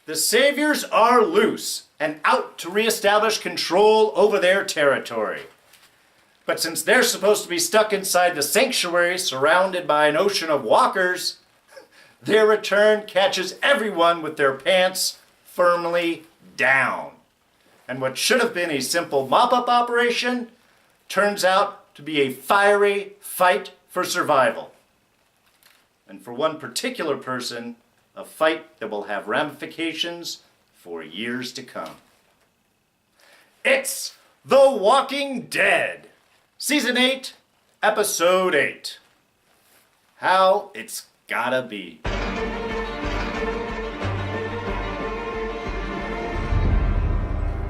The Saviors are loose and out to reestablish control over their territory. But since they're supposed to be stuck inside the sanctuary surrounded by an ocean of walkers, their return catches everyone with their pants firmly down. And what should have been a simple mop-up operation turns out to be a fiery fight for survival. And for one particular person, a fight that will have ramifications for years to come. It's The Walking Dead, Season 8, Episode 8. How It's Gotta Be.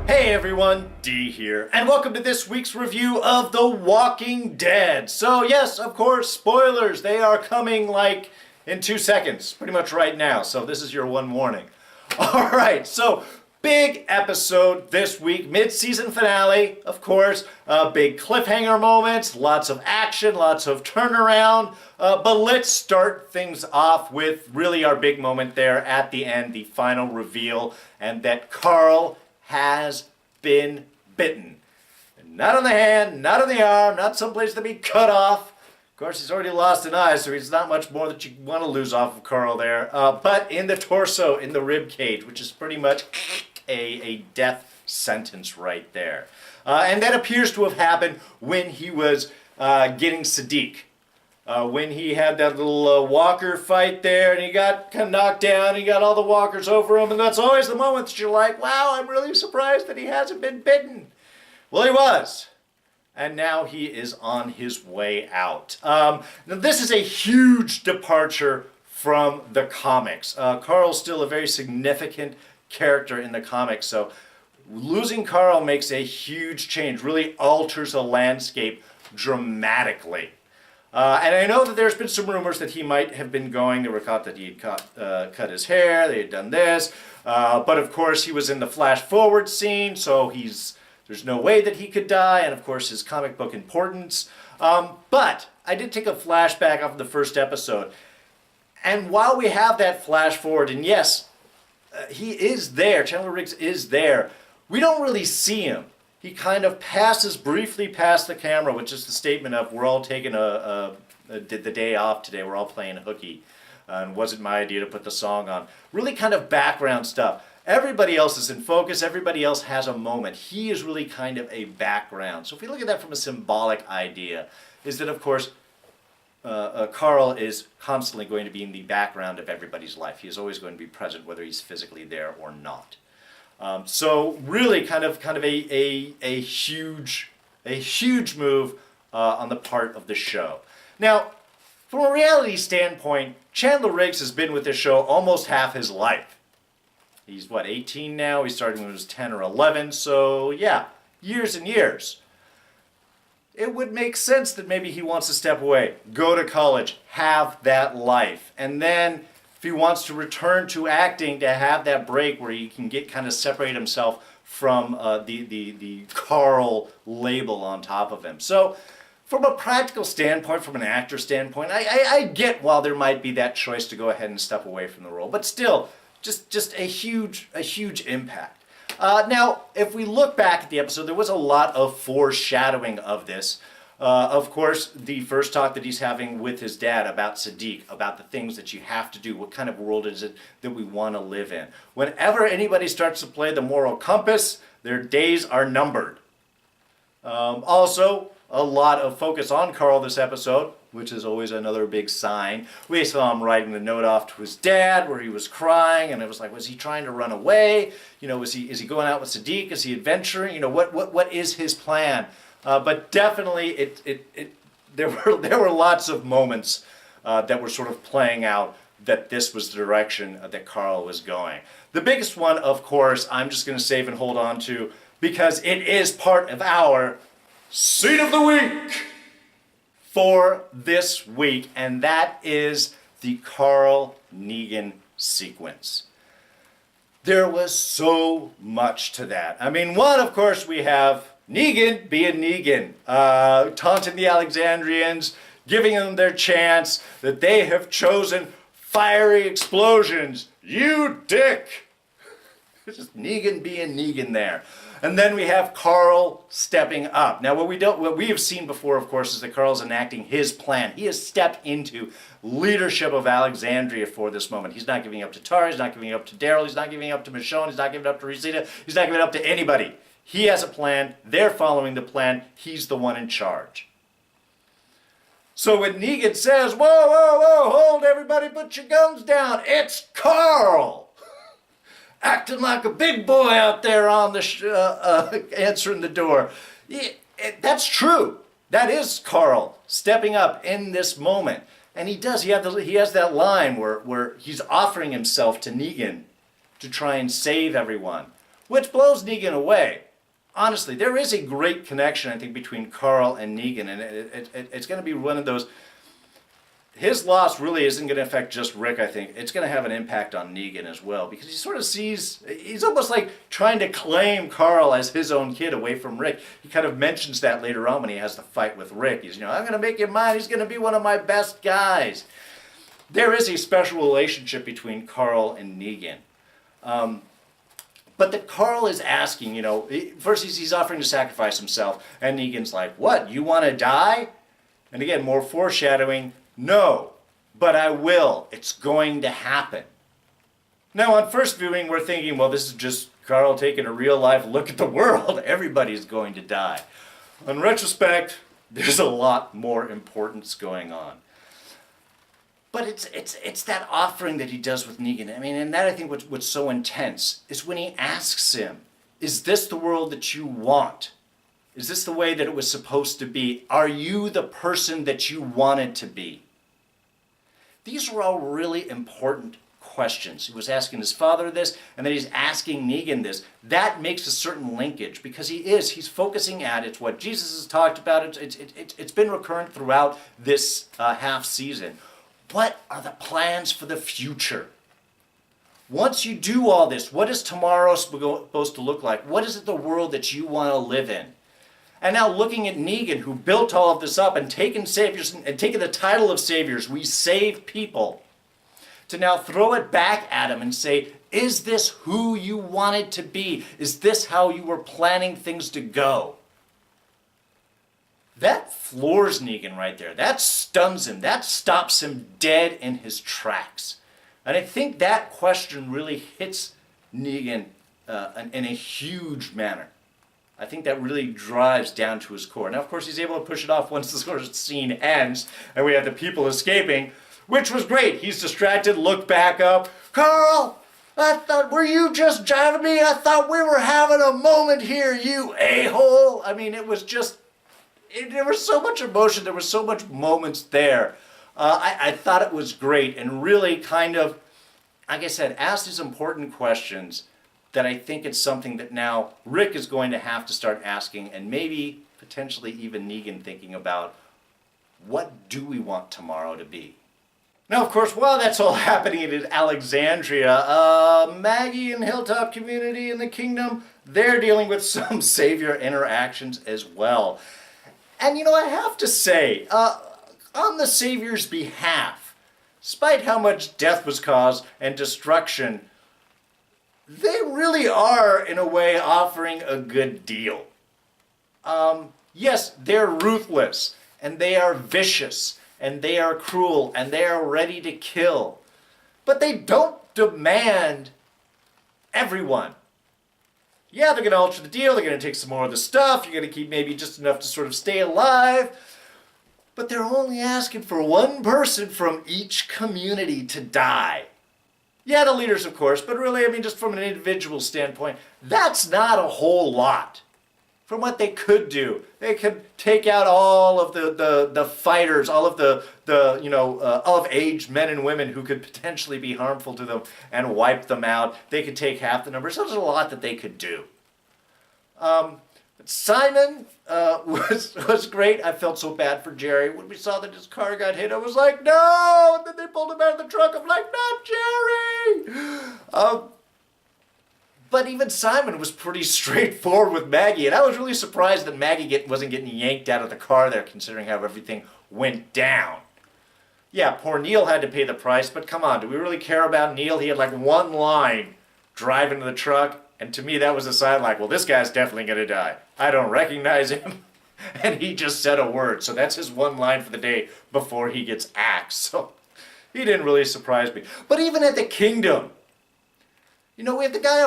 Hey everyone, D here, and welcome to this week's review of The Walking Dead. So yes, of course, spoilers, they are coming like in 2 seconds, pretty much right now, so this is your one warning. Alright, so big episode this week, mid-season finale, of course, big cliffhanger moments, lots of action, lots of turnaround, but let's start things off with really our big moment there at the end, the final reveal, and that Carl has been bitten. And not on the hand, not on the arm, not someplace to be cut off. Of course, he's already lost an eye, so he's not much more that you want to lose off of Carl there. But in the torso, in the rib cage, which is pretty much a death sentence right there. And that appears to have happened when he was getting Sadiq. When he had that little walker fight there, and he got kind of knocked down, he got all the walkers over him, and that's always the moment that you're like, wow, I'm really surprised that he hasn't been bitten. Well, he was. And now he is on his way out. Now, this is a huge departure from the comics. Carl's still a very significant character in the comics, so losing Carl makes a huge change, really alters the landscape dramatically. And I know that there's been some rumors that he might have been going. There were thought that he had cut his hair, they had done this. But of course he was in the flash forward scene, so there's no way that he could die, and of course his comic book importance. But I did take a flashback off of the first episode. And while we have that flash forward, and yes, he is there, Chandler Riggs is there, we don't really see him. He kind of passes briefly past the camera, which is the statement of, we're all taking the day off today, we're all playing hooky. And it wasn't my idea to put the song on. Really kind of background stuff. Everybody else is in focus, everybody else has a moment. He is really kind of a background. So if we look at that from a symbolic idea, is that of course, Carl is constantly going to be in the background of everybody's life. He is always going to be present, whether he's physically there or not. So really kind of a huge move on the part of the show. Now, from a reality standpoint, Chandler Riggs has been with this show almost half his life. He's, 18 now? He started when he was 10 or 11, so yeah, years and years. It would make sense that maybe he wants to step away, go to college, have that life, and then if he wants to return to acting, to have that break where he can kind of separate himself from the Carl label on top of him. So from a practical standpoint, from an actor standpoint, I get while there might be that choice to go ahead and step away from the role, but still, just a huge impact. Now, if we look back at the episode, there was a lot of foreshadowing of this. Of course, the first talk that he's having with his dad about Sadiq, about the things that you have to do, what kind of world is it that we want to live in. Whenever anybody starts to play the moral compass, their days are numbered. Also, a lot of focus on Carl this episode, which is always another big sign. We saw him writing the note off to his dad where he was crying, and it was like, was he trying to run away? You know, is he going out with Sadiq? Is he adventuring? You know, what is his plan? But definitely, there were lots of moments that were sort of playing out that this was the direction that Carl was going. The biggest one, of course, I'm just going to save and hold on to because it is part of our Scene of the Week for this week, and that is the Carl Negan sequence. There was so much to that. I mean, one, of course, we have Negan being Negan, taunting the Alexandrians, giving them their chance that they have chosen fiery explosions. You dick! It's just Negan being Negan there. And then we have Carl stepping up. Now, what we have seen before, of course, is that Carl's enacting his plan. He has stepped into leadership of Alexandria for this moment. He's not giving up to Tara. He's not giving up to Daryl. He's not giving up to Michonne. He's not giving up to Rosita. He's not giving up to anybody. He has a plan. They're following the plan. He's the one in charge. So when Negan says, whoa, whoa, whoa, hold everybody, put your guns down, it's Carl! Acting like a big boy out there on the answering the door. That's true. That is Carl stepping up in this moment. And he does. He has that line where he's offering himself to Negan to try and save everyone, which blows Negan away. Honestly, there is a great connection, I think, between Carl and Negan, and it's going to be one of those. His loss really isn't going to affect just Rick, I think. It's going to have an impact on Negan as well, because he sort of sees, he's almost like trying to claim Carl as his own kid away from Rick. He kind of mentions that later on when he has the fight with Rick. He's, I'm going to make him mine. He's going to be one of my best guys. There is a special relationship between Carl and Negan. But that Carl is asking, first he's offering to sacrifice himself, and Negan's like, what, you want to die? And again, more foreshadowing, no, but I will. It's going to happen. Now, on first viewing, we're thinking, well, this is just Carl taking a real-life look at the world. Everybody's going to die. In retrospect, there's a lot more importance going on. But it's that offering that he does with Negan. I mean, and that I think what's so intense is when he asks him, is this the world that you want? Is this the way that it was supposed to be? Are you the person that you wanted to be? These are all really important questions. He was asking his father this, and then he's asking Negan this. That makes a certain linkage, because he's focusing at, it's what Jesus has talked about. It's been recurrent throughout this half season. What are the plans for the future? Once you do all this, what is tomorrow supposed to look like? What is it the world that you want to live in? And now looking at Negan, who built all of this up and taken saviors and taken the title of saviors, we save people, to now throw it back at him and say, is this who you wanted to be? Is this how you were planning things to go? That floors Negan right there. That stuns him. That stops him dead in his tracks. And I think that question really hits Negan in a huge manner. I think that really drives down to his core. Now, of course, he's able to push it off once the sort of scene ends, and we have the people escaping, which was great. He's distracted, looked back up. Carl, I thought, were you just jiving me? I thought we were having a moment here, you a-hole. I mean, it was just... there was so much emotion, there was so much moments there. I thought it was great, and really kind of, like I said, asked these important questions that I think it's something that now Rick is going to have to start asking, and maybe potentially even Negan thinking about, what do we want tomorrow to be? Now, of course, while that's all happening in Alexandria, Maggie and Hilltop community in the kingdom, they're dealing with some savior interactions as well. And I have to say, on the Savior's behalf, despite how much death was caused and destruction, they really are, in a way, offering a good deal. Yes, they're ruthless, and they are vicious, and they are cruel, and they are ready to kill. But they don't demand everyone. Yeah, they're going to alter the deal, they're going to take some more of the stuff, you're going to keep maybe just enough to sort of stay alive, but they're only asking for one person from each community to die. Yeah, the leaders, of course, but really, I mean, just from an individual standpoint, that's not a whole lot. From what they could do, they could take out all of the fighters, all of the of-age men and women who could potentially be harmful to them and wipe them out. They could take half the numbers. So there's a lot that they could do. Simon was great. I felt so bad for Jerry. When we saw that his car got hit, I was like, no! And then they pulled him out of the truck. I'm like, not Jerry! But even Simon was pretty straightforward with Maggie, and I was really surprised that Maggie wasn't getting yanked out of the car there, considering how everything went down. Yeah, poor Neil had to pay the price, but come on, do we really care about Neil? He had like one line drive into the truck. And to me, that was a sign like, well, this guy's definitely going to die. I don't recognize him. And he just said a word. So that's his one line for the day before he gets axed. So he didn't really surprise me. But even at the kingdom, you know, we have the guy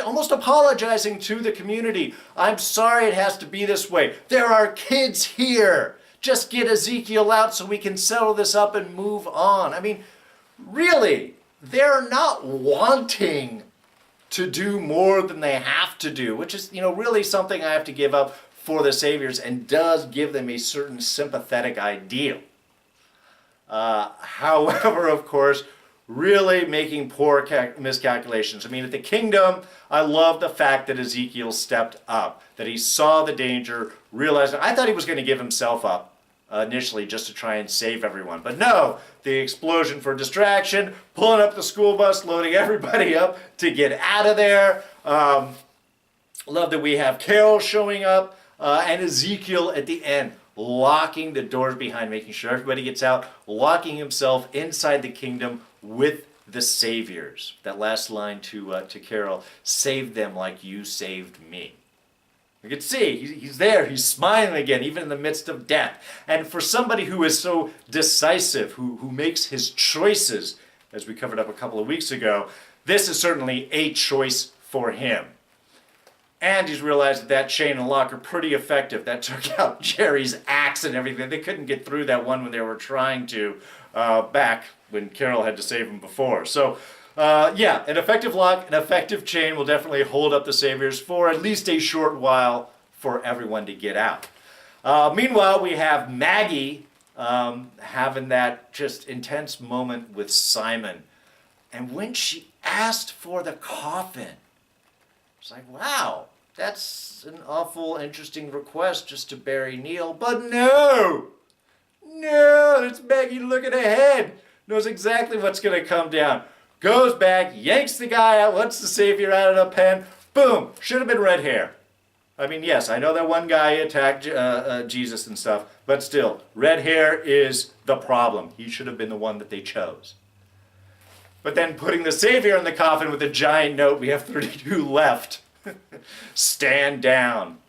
almost apologizing to the community. I'm sorry it has to be this way. There are kids here. Just get Ezekiel out so we can settle this up and move on. I mean, really, they're not wanting to do more than they have to do, which is, you know, really something I have to give up for the Saviors and does give them a certain sympathetic ideal. However, of course, really making poor miscalculations. I mean, at the kingdom, I love the fact that Ezekiel stepped up, that he saw the danger, realized. I thought he was going to give himself up initially just to try and save everyone. But no, the explosion for distraction, pulling up the school bus, loading everybody up to get out of there. Love that we have Carol showing up and Ezekiel at the end, locking the doors behind, making sure everybody gets out, locking himself inside the kingdom with the saviors. That last line to Carol, save them like you saved me. You can see, he's there, he's smiling again, even in the midst of death. And for somebody who is so decisive, who makes his choices, as we covered up a couple of weeks ago, this is certainly a choice for him. And he's realized that chain and lock are pretty effective. That took out Jerry's axe and everything. They couldn't get through that one when they were trying to, back when Carol had to save him before. So, yeah, an effective lock, an effective chain will definitely hold up the Saviors for at least a short while for everyone to get out. Meanwhile, we have Maggie having that just intense moment with Simon. And when she asked for the coffin, it's like, wow, that's an awful interesting request just to bury Neil. But no, it's Maggie looking ahead. Knows exactly what's going to come down. Goes back, yanks the guy out, lets the Savior out of the pen. Boom, should have been red hair. I mean, yes, I know that one guy attacked Jesus and stuff, but still, red hair is the problem. He should have been the one that they chose. But then putting the Savior in the coffin with a giant note, we have 32 left. Stand down.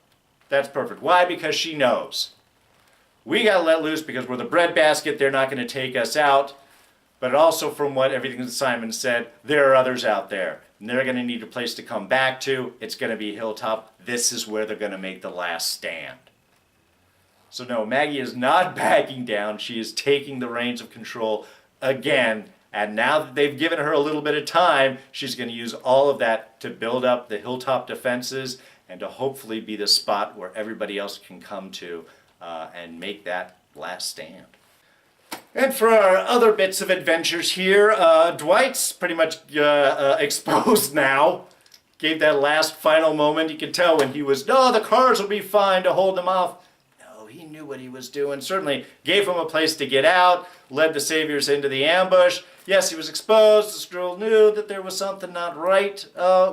That's perfect. Why? Because she knows. We got to let loose because we're the breadbasket. They're not going to take us out. But also from what everything that Simon said, there are others out there. And they're going to need a place to come back to. It's going to be Hilltop. This is where they're going to make the last stand. So no, Maggie is not backing down. She is taking the reins of control again. And now that they've given her a little bit of time, she's going to use all of that to build up the Hilltop defenses and to hopefully be the spot where everybody else can come to and make that last stand. And for our other bits of adventures here, Dwight's pretty much exposed now. Gave that last final moment. You could tell when he was, no, the cars will be fine to hold them off. No, he knew what he was doing. Certainly gave him a place to get out, led the Saviors into the ambush. Yes, he was exposed. This girl knew that there was something not right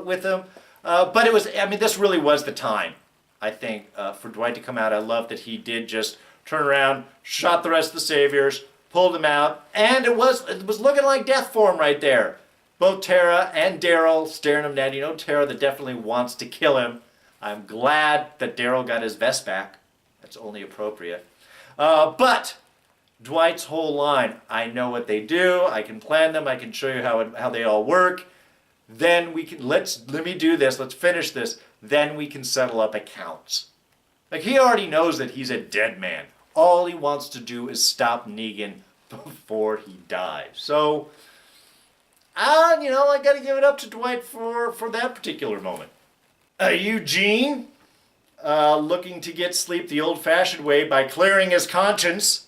with him. But it was, I mean, this really was the time, I think, for Dwight to come out. I love that he did just turn around, shot the rest of the Saviors, pulled them out, and it was looking like death for him right there. Both Tara and Daryl staring him down. You know, Tara that definitely wants to kill him. I'm glad that Daryl got his vest back. That's only appropriate. But Dwight's whole line, I know what they do, I can plan them, I can show you how they all work. Then we can, let me do this, let's finish this, then we can settle up accounts. Like, he already knows that he's a dead man. All he wants to do is stop Negan before he dies. So, you know, I gotta give it up to Dwight for that particular moment. Eugene, looking to get sleep the old-fashioned way by clearing his conscience.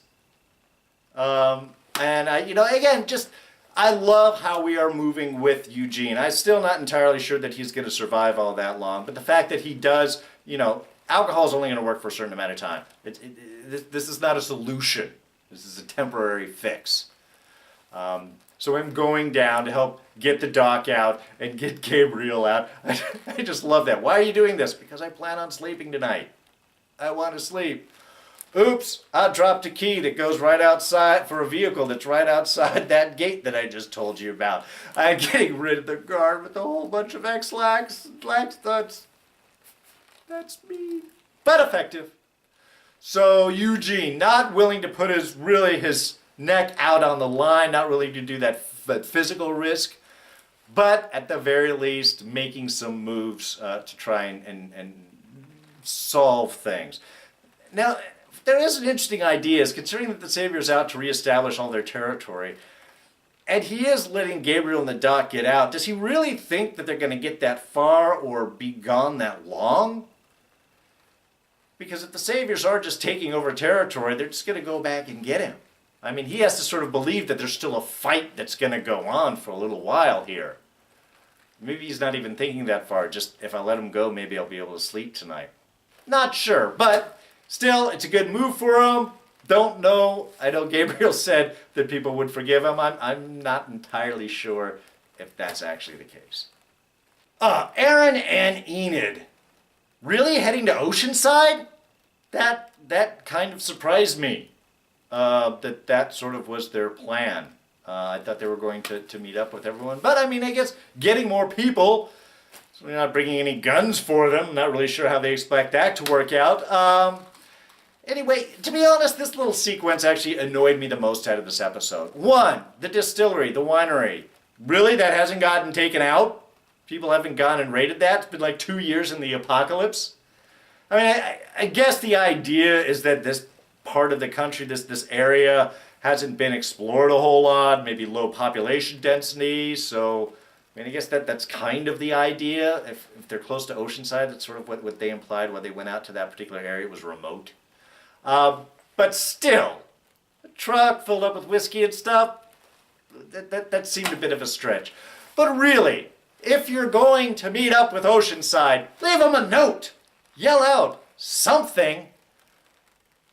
And you know, again, just, I love how we are moving with Eugene. I'm still not entirely sure that he's going to survive all that long, but the fact that he does, you know, alcohol is only going to work for a certain amount of time. This is not a solution. This is a temporary fix. So him going down to help get the doc out and get Gabriel out. I just love that. Why are you doing this? Because I plan on sleeping tonight. I want to sleep. Oops, I dropped a key that goes right outside for a vehicle that's right outside that gate that I just told you about. I'm getting rid of the guard with a whole bunch of X-lax studs. That's me. But effective. So Eugene, not willing to put his neck out on the line, not willing to do that physical risk, but at the very least making some moves to try and solve things. Now, there is an interesting idea, is considering that the Savior's out to reestablish all their territory, and he is letting Gabriel and the Doc get out. Does he really think that they're going to get that far or be gone that long? Because if the Saviors are just taking over territory, they're just going to go back and get him. I mean, he has to sort of believe that there's still a fight that's going to go on for a little while here. Maybe he's not even thinking that far. Just, if I let him go, maybe I'll be able to sleep tonight. Not sure, but still, it's a good move for him. Don't know. I know Gabriel said that people would forgive him. I'm not entirely sure if that's actually the case. Aaron and Enid. Really heading to Oceanside? That kind of surprised me. That sort of was their plan. I thought they were going to meet up with everyone. But, I mean, I guess getting more people, so they're not bringing any guns for them. I'm not really sure how they expect that to work out. Anyway, to be honest, this little sequence actually annoyed me the most out of this episode. One, the distillery, the winery. Really? That hasn't gotten taken out? People haven't gone and raided that? It's been like 2 years in the apocalypse? I mean, I guess the idea is that this part of the country, this area, hasn't been explored a whole lot, maybe low population density, so I mean, I guess that's kind of the idea. If they're close to Oceanside, that's sort of what they implied when they went out to that particular area. It was remote. But still, a truck filled up with whiskey and stuff, that seemed a bit of a stretch. But really, if you're going to meet up with Oceanside, leave them a note. Yell out something.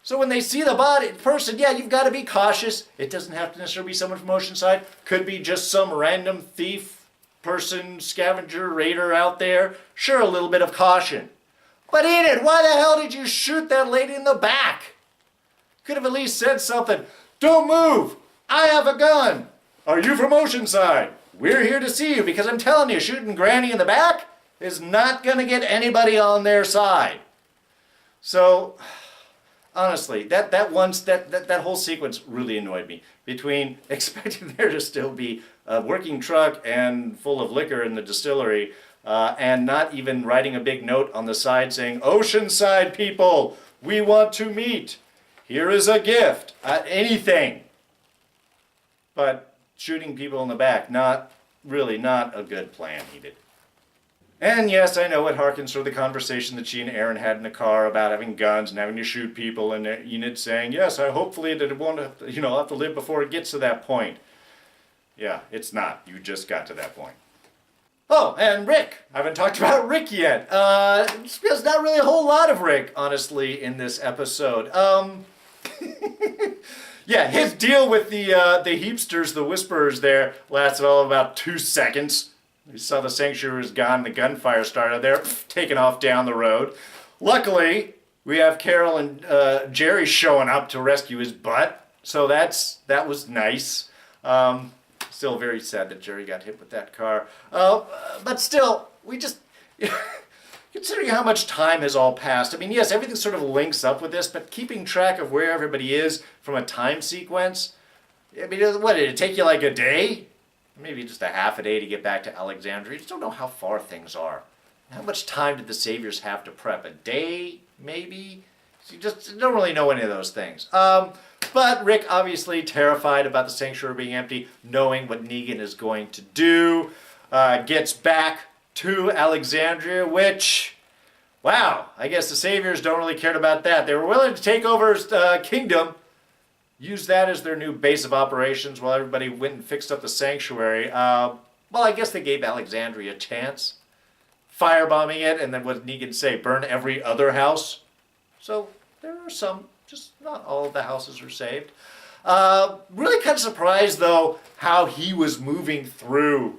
So when they see the person, yeah, you've got to be cautious. It doesn't have to necessarily be someone from Oceanside. Could be just some random thief, person, scavenger, raider out there. Sure, a little bit of caution. But Enid, why the hell did you shoot that lady in the back? Could have at least said something. Don't move. I have a gun. Are you from Oceanside? We're here to see you because I'm telling you, shooting Granny in the back is not going to get anybody on their side. So, honestly, that whole sequence really annoyed me. Between expecting there to still be a working truck and full of liquor in the distillery, and not even writing a big note on the side saying, Oceanside people, we want to meet. Here is a gift. Anything. But shooting people in the back, not a good plan, he did. And yes, I know it harkens to the conversation that she and Aaron had in the car about having guns and having to shoot people, and Enid saying, yes, hopefully that it won't have to live before it gets to that point. Yeah, it's not. You just got to that point. Oh, and Rick. I haven't talked about Rick yet. There's not really a whole lot of Rick, honestly, in this episode. Yeah, his deal with the heapsters, the whisperers there, lasted all about 2 seconds. We saw the sanctuary was gone, the gunfire started there, taking off down the road. Luckily, we have Carol and Jerry showing up to rescue his butt, so that was nice. Still very sad that Jerry got hit with that car. But still, we just... Considering how much time has all passed, I mean, yes, everything sort of links up with this, but keeping track of where everybody is from a time sequence, I mean, what, did it take you like a day? Maybe just a half a day to get back to Alexandria. You just don't know how far things are. How much time did the Saviors have to prep? A day, maybe? So you just don't really know any of those things. But Rick, obviously terrified about the sanctuary being empty, knowing what Negan is going to do, gets back to Alexandria, which, wow, I guess the Saviors don't really care about that. They were willing to take over his kingdom, use that as their new base of operations while everybody went and fixed up the sanctuary. Well, I guess they gave Alexandria a chance, firebombing it, and then what did Negan say? Burn every other house? So there are some, just not all of the houses are saved. Really kind of surprised, though, how he was moving through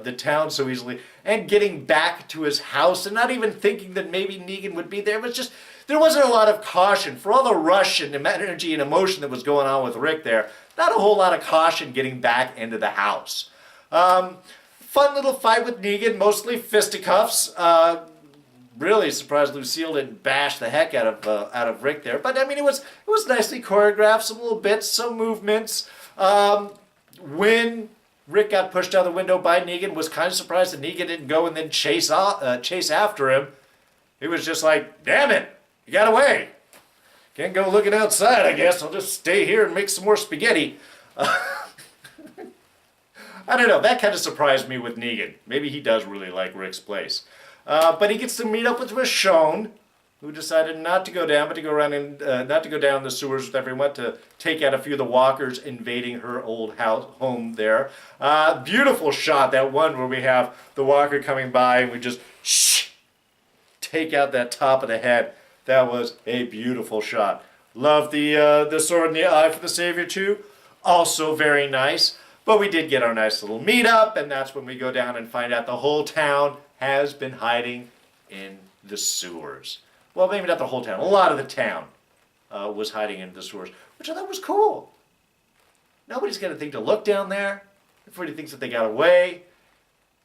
the town so easily, and getting back to his house, and not even thinking that maybe Negan would be there. It was just, there wasn't a lot of caution. For all the rush and energy and emotion that was going on with Rick there, not a whole lot of caution getting back into the house. Fun little fight with Negan, mostly fisticuffs. Really surprised Lucille didn't bash the heck out of Rick there. But I mean, it was nicely choreographed, some little bits, some movements. When Rick got pushed out the window by Negan, was kind of surprised that Negan didn't go and then chase after him. He was just like, damn it, you got away. Can't go looking outside, I guess. I'll just stay here and make some more spaghetti. I don't know, that kind of surprised me with Negan. Maybe he does really like Rick's place. But he gets to meet up with Michonne, who decided not to go down, but to go around and not to go down the sewers with everyone, to take out a few of the walkers invading her old home there. Beautiful shot, that one where we have the walker coming by and we just take out that top of the head. That was a beautiful shot. Love the sword in the eye for the Savior too. Also very nice. But we did get our nice little meet-up, and that's when we go down and find out the whole town has been hiding in the sewers. Well, maybe not the whole town. A lot of the town was hiding in the sewers, which I thought was cool. Nobody's got to think to look down there. Everybody thinks that they got away.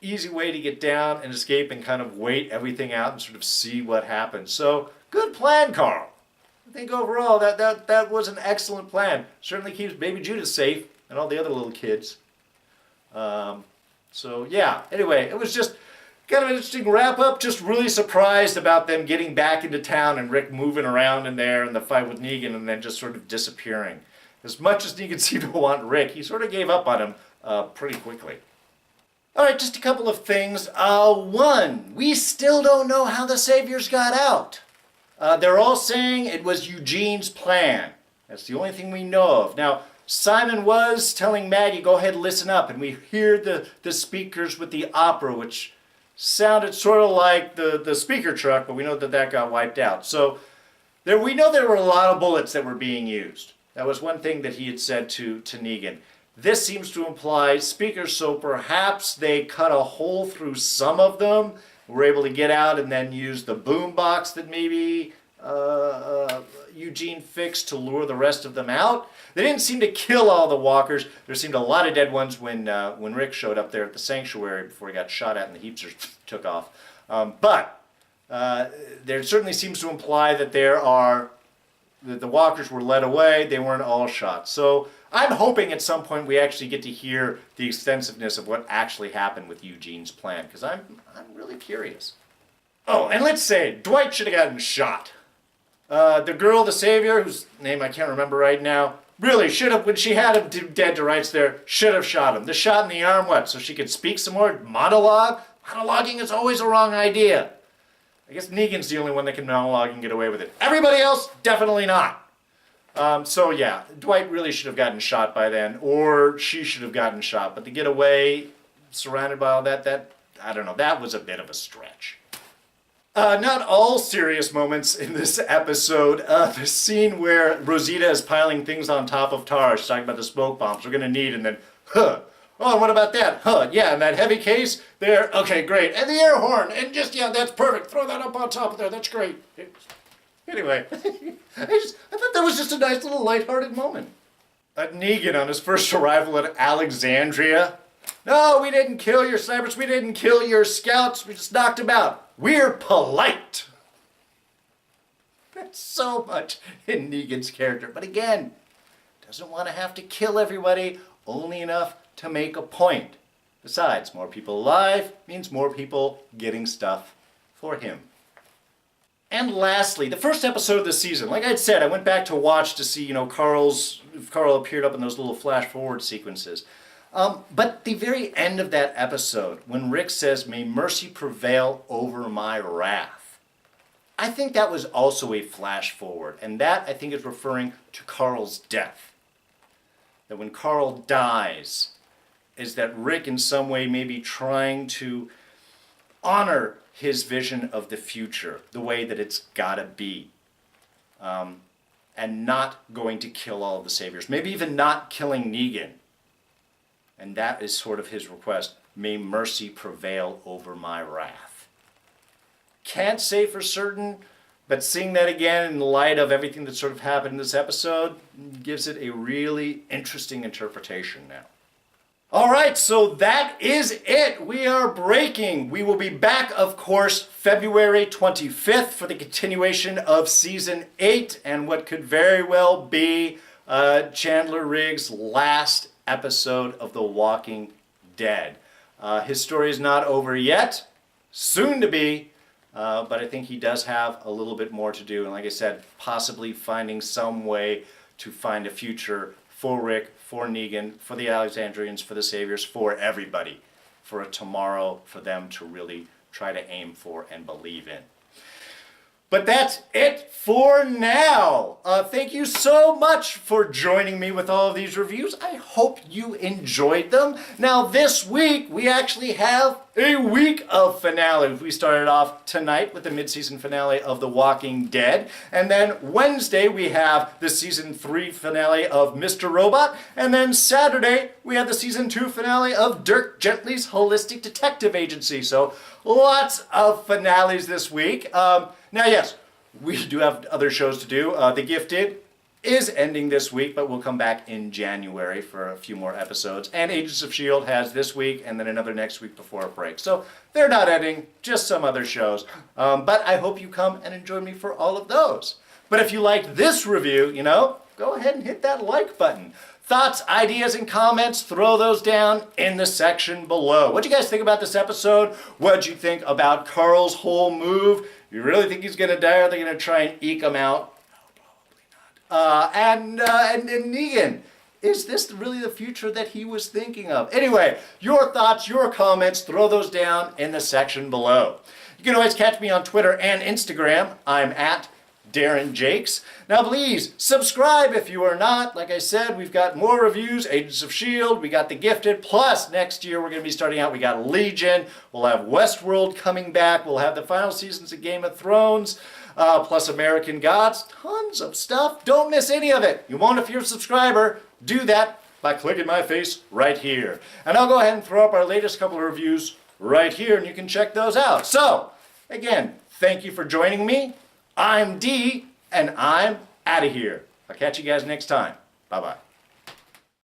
Easy way to get down and escape and kind of wait everything out and sort of see what happens. So, good plan, Carl. I think overall that was an excellent plan. Certainly keeps Baby Judah safe and all the other little kids. So, yeah. Anyway, it was just kind of an interesting wrap-up. Just really surprised about them getting back into town and Rick moving around in there and the fight with Negan and then just sort of disappearing. As much as Negan seemed to want Rick, he sort of gave up on him pretty quickly. All right, just a couple of things. One, we still don't know how the Saviors got out. They're all saying it was Eugene's plan. That's the only thing we know of. Now, Simon was telling Maggie, go ahead and listen up, and we hear the speakers with the opera, which sounded sort of like the speaker truck, but we know that got wiped out. So we know there were a lot of bullets that were being used. That was one thing that he had said to Negan. This seems to imply speakers, so perhaps they cut a hole through some of them, were able to get out and then use the boom box that maybe Eugene fixed to lure the rest of them out. They didn't seem to kill all the walkers. There seemed a lot of dead ones when Rick showed up there at the sanctuary before he got shot at and the heapsters took off. But there certainly seems to imply that the walkers were led away. They weren't all shot. So I'm hoping at some point we actually get to hear the extensiveness of what actually happened with Eugene's plan, because I'm really curious. Oh, and let's say Dwight should have gotten shot. The girl, the Savior, whose name I can't remember right now, really should have, when she had him dead to rights there, should have shot him. The shot in the arm, what, so she could speak some more? Monologue? Monologuing is always a wrong idea. I guess Negan's the only one that can monologue and get away with it. Everybody else, definitely not. So yeah, Dwight really should have gotten shot by then, or she should have gotten shot. But to get away, surrounded by all that, I don't know, that was a bit of a stretch. Not all serious moments in this episode. The scene where Rosita is piling things on top of Tara. She's talking about the smoke bombs we're going to need, and then, oh, what about that? Yeah, and that heavy case there. Okay, great. And the air horn. And just, yeah, that's perfect. Throw that up on top of there. That's great. Anyway, I thought that was just a nice little lighthearted moment. Negan on his first arrival at Alexandria. No, we didn't kill your snipers. We didn't kill your scouts. We just knocked them out. We're polite. That's so much in Negan's character. But again, doesn't want to have to kill everybody, only enough to make a point. Besides, more people alive means more people getting stuff for him. And lastly, the first episode of the season. Like I said, I went back to watch to see, if Carl appeared up in those little flash forward sequences. But the very end of that episode, when Rick says, "May mercy prevail over my wrath," I think that was also a flash forward. And that, I think, is referring to Carl's death. That when Carl dies, is that Rick in some way may be trying to honor his vision of the future, the way that it's gotta be. And not going to kill all of the Saviors. Maybe even not killing Negan. And that is sort of his request. may mercy prevail over my wrath. Can't say for certain, but seeing that again in light of everything that sort of happened in this episode gives it a really interesting interpretation now. All right, so that is it. We are breaking. We will be back, of course, February 25th for the continuation of Season 8 and what could very well be Chandler Riggs' last episode of The Walking Dead. His story is not over yet, soon to be, but I think he does have a little bit more to do. And like I said, possibly finding some way to find a future for Rick, for Negan, for the Alexandrians, for the Saviors, for everybody, for a tomorrow for them to really try to aim for and believe in. But that's it for now. Thank you so much for joining me with all of these reviews. I hope you enjoyed them. Now this week, we actually have a week of finales. We started off tonight with the mid-season finale of The Walking Dead. And then Wednesday, we have the Season 3 finale of Mr. Robot. And then Saturday, we have the Season 2 finale of Dirk Gently's Holistic Detective Agency. So lots of finales this week. Now, yes, we do have other shows to do. The Gifted is ending this week, but we'll come back in January for a few more episodes. And Agents of S.H.I.E.L.D. has this week and then another next week before a break. So they're not ending, just some other shows. But I hope you come and enjoy me for all of those. But if you liked this review, go ahead and hit that like button. Thoughts, ideas, and comments, throw those down in the section below. What do you guys think about this episode? What do you think about Carl's whole move? You really think he's going to die, or are they going to try and eke him out? No, probably not. And Negan, is this really the future that he was thinking of? Anyway, your thoughts, your comments, throw those down in the section below. You can always catch me on Twitter and Instagram. I'm at Darren Jakes. Now please subscribe if you are not. Like I said, we've got more reviews, Agents of S.H.I.E.L.D., we got The Gifted, plus next year we're going to be starting out, we got Legion, we'll have Westworld coming back, we'll have the final seasons of Game of Thrones, plus American Gods, tons of stuff. Don't miss any of it. You won't if you're a subscriber. Do that by clicking my face right here. And I'll go ahead and throw up our latest couple of reviews right here, and you can check those out. So, again, thank you for joining me. I'm D, and I'm out of here. I'll catch you guys next time. Bye-bye.